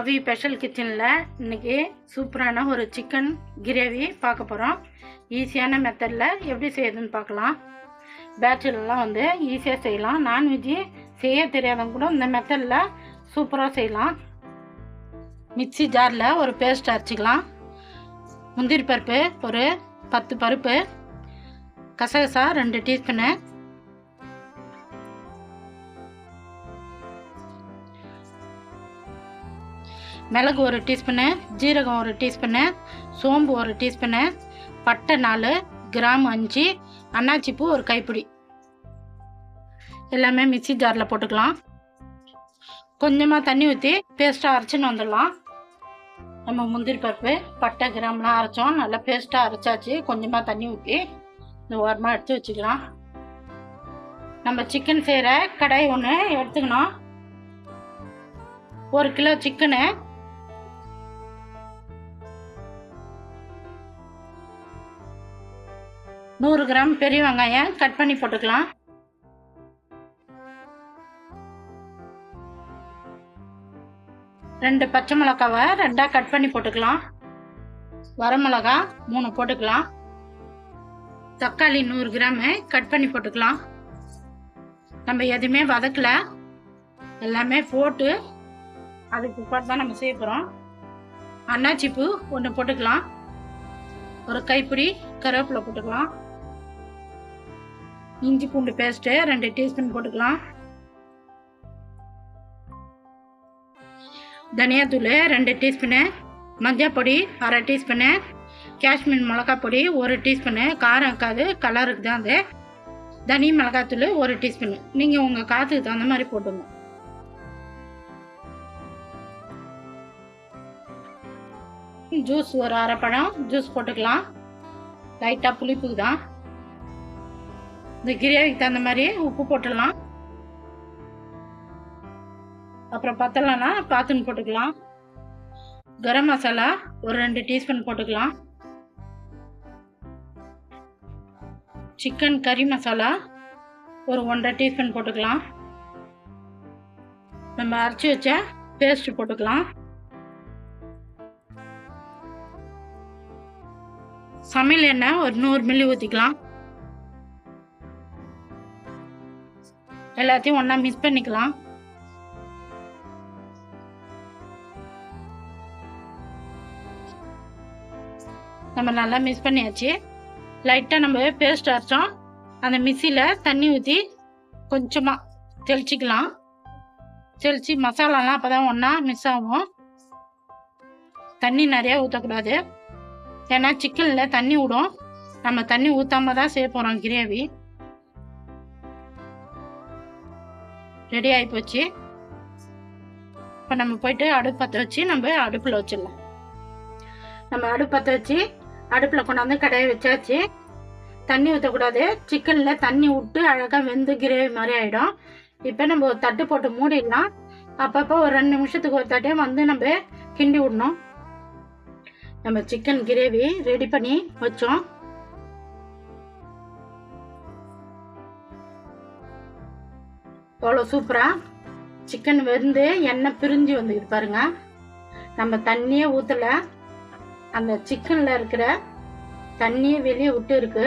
அவி special கிச்சனில் இன்றைக்கி சூப்பரான ஒரு சிக்கன் கிரேவி பார்க்க போகிறோம். ஈஸியான மெத்தடில் எப்படி செய்யுதுன்னு பார்க்கலாம். பேச்சுலர்லாம் வந்து ஈஸியாக செய்யலாம். நான்வெஜ்ஜு செய்ய தெரியாதவங்க கூட இந்த மெத்தடில் சூப்பராக செய்யலாம். மிக்ஸி ஜாரில் ஒரு பேஸ்ட் அரைச்சிக்கலாம். முந்திரி பருப்பு ஒரு 10 பருப்பு, கசகசா 2 டீஸ்பூனு, மிளகு 1 டீஸ்பூனு, ஜீரகம் 1 டீஸ்பூனு, சோம்பு 1 டீஸ்பூனு, பட்டை 4, கிராம்பு 5, அன்னாச்சிப்பூ ஒரு கைப்பிடி. எல்லாமே மிக்ஸி ஜாரில் போட்டுக்கலாம். கொஞ்சமாக தண்ணி ஊற்றி பேஸ்ட்டாக அரைச்சின்னு வந்துடலாம். நம்ம முந்திரி பருப்பு பட்டை கிராம்பெலாம் அரைச்சோம், நல்லா பேஸ்ட்டாக அரைச்சாச்சு. கொஞ்சமாக தண்ணி ஊற்றி இந்த ஓரமாக எடுத்து வச்சுக்கலாம். நம்ம சிக்கன் செய்கிற கடாய் ஒன்று எடுத்துக்கணும். 1 கிலோ சிக்கனு, 100 கிராம் பெரிய வெங்காயம் கட் பண்ணி போட்டுக்கலாம். ரெண்டு பச்சை மிளகாவை 2ஆக கட் பண்ணி போட்டுக்கலாம். வரமிளகா 3 போட்டுக்கலாம். தக்காளி 100 கிராமு கட் பண்ணி போட்டுக்கலாம். நம்ம எதுவுமே வதக்கல, எல்லாமே போட்டு அதுக்கு பிற்பாடு தான் நம்ம செய்ய போகிறோம். அன்னாச்சிப்பூ 1 போட்டுக்கலாம். ஒரு கைப்பிடி கருவேப்பிலை போட்டுக்கலாம். இஞ்சி பூண்டு பேஸ்ட்டு 2 டீஸ்பூன் போட்டுக்கலாம். தனியாத்தூள் 2 டீஸ்பூனு, மஞ்சள் பொடி 1/2 டீஸ்பூனு, காஷ்மீர் மிளகாய் பொடி 1 டீஸ்பூனு. காரம் இருக்காது, கலருக்கு தான் அது. தனி மிளகாத்தூள் 1 டீஸ்பூனு. நீங்கள் உங்கள் காற்றுக்கு தகுந்த மாதிரி போட்டுங்க. ஜூஸ் ஒரு 1/2 பழம் ஜூஸ் போட்டுக்கலாம். லைட்டாக புளிப்புக்கு தான். இந்த கிரேவிக்கு தகுந்த மாதிரி உப்பு போட்டுடலாம். அப்புறம் பத்தலைன்னா பார்த்துன்னு போட்டுக்கலாம். கரம் மசாலா ஒரு 2 டீஸ்பூன் போட்டுக்கலாம். சிக்கன் கறி மசாலா ஒரு 1/2 டீஸ்பூன் போட்டுக்கலாம். நம்ம அரைச்சி வச்ச பேஸ்ட் போட்டுக்கலாம். சமையல் எண்ணெய் ஒரு 100 மில்லி ஊற்றிக்கலாம். எல்லாத்தையும் ஒன்றா மிக்ஸ் பண்ணிக்கலாம். நம்ம நல்லா மிக்ஸ் பண்ணியாச்சு. லைட்டாக நம்ம பேஸ்ட் அரைச்சோம், அந்த மிக்ஸியில் தண்ணி ஊற்றி கொஞ்சமாக தெளிச்சிக்கலாம். தெளித்து மசாலாலாம் அப்போ தான் ஒன்றா மிக்ஸ் ஆகும். தண்ணி நிறையா ஊற்றக்கூடாது, ஏன்னா சிக்கனில் தண்ணி விடும். நம்ம தண்ணி ஊற்றாம தான் செய்ய போகிறோம் கிரேவி. ரெடி ஆகி போச்சு. இப்போ நம்ம போயிட்டு அடுப்பு பற்ற வச்சு நம்ம அடுப்பில் வச்சிடலாம். நம்ம அடுப்பு பற்ற வச்சு அடுப்பில் கொண்டாந்து கடாயை வச்சாச்சு. தண்ணி ஊற்றக்கூடாது, சிக்கனில் தண்ணி விட்டு அழகாக வெந்து கிரேவி மாதிரி ஆகிடும். இப்போ நம்ம ஒரு தட்டு போட்டு மூடிடலாம். அப்பப்போ ஒரு 2 நிமிஷத்துக்கு ஒரு தட்டே வந்து நம்ம கிண்டி விடணும். நம்ம சிக்கன் கிரேவி ரெடி பண்ணி வச்சோம். அவ்வளோ சூப்பராக சிக்கன் வெந்து எண்ணெய் பிரிஞ்சு வந்துக்குது பாருங்க. நம்ம தண்ணியே ஊற்றல, அந்த சிக்கனில் இருக்கிற தண்ணியே வெளியே விட்டு இருக்கு.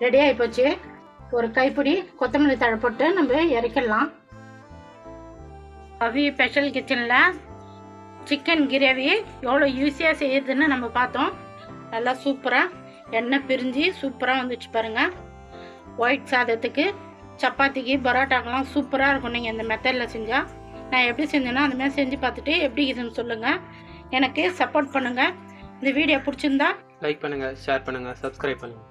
ரெடி ஆகி போச்சு. ஒரு கைப்பிடி கொத்தமல்லி தழை போட்டு நம்ம இறக்கிடலாம். அவி ஸ்பெஷல் கிச்சனில் சிக்கன் கிரேவி எவ்வளோ ஈஸியாக செய்யுதுன்னு நம்ம பார்த்தோம். நல்லா சூப்பராக எண்ணெய் பிரிஞ்சு சூப்பராக வந்துச்சு பாருங்கள். ஒயிட் சாதத்துக்கு, சப்பாத்திக்கு, பரோட்டாக்கெலாம் சூப்பராக இருக்கும் நீங்கள் இந்த மெத்தடில் செஞ்சால். நான் எப்படி செஞ்சேன்னா அந்த மாதிரி செஞ்சு பார்த்துட்டு எப்படி இதுன்னு சொல்லுங்கள். எனக்கு சப்போர்ட் பண்ணுங்கள். இந்த வீடியோ பிடிச்சிருந்தா லைக் பண்ணுங்கள், ஷேர் பண்ணுங்கள், சப்ஸ்கிரைப் பண்ணுங்கள்.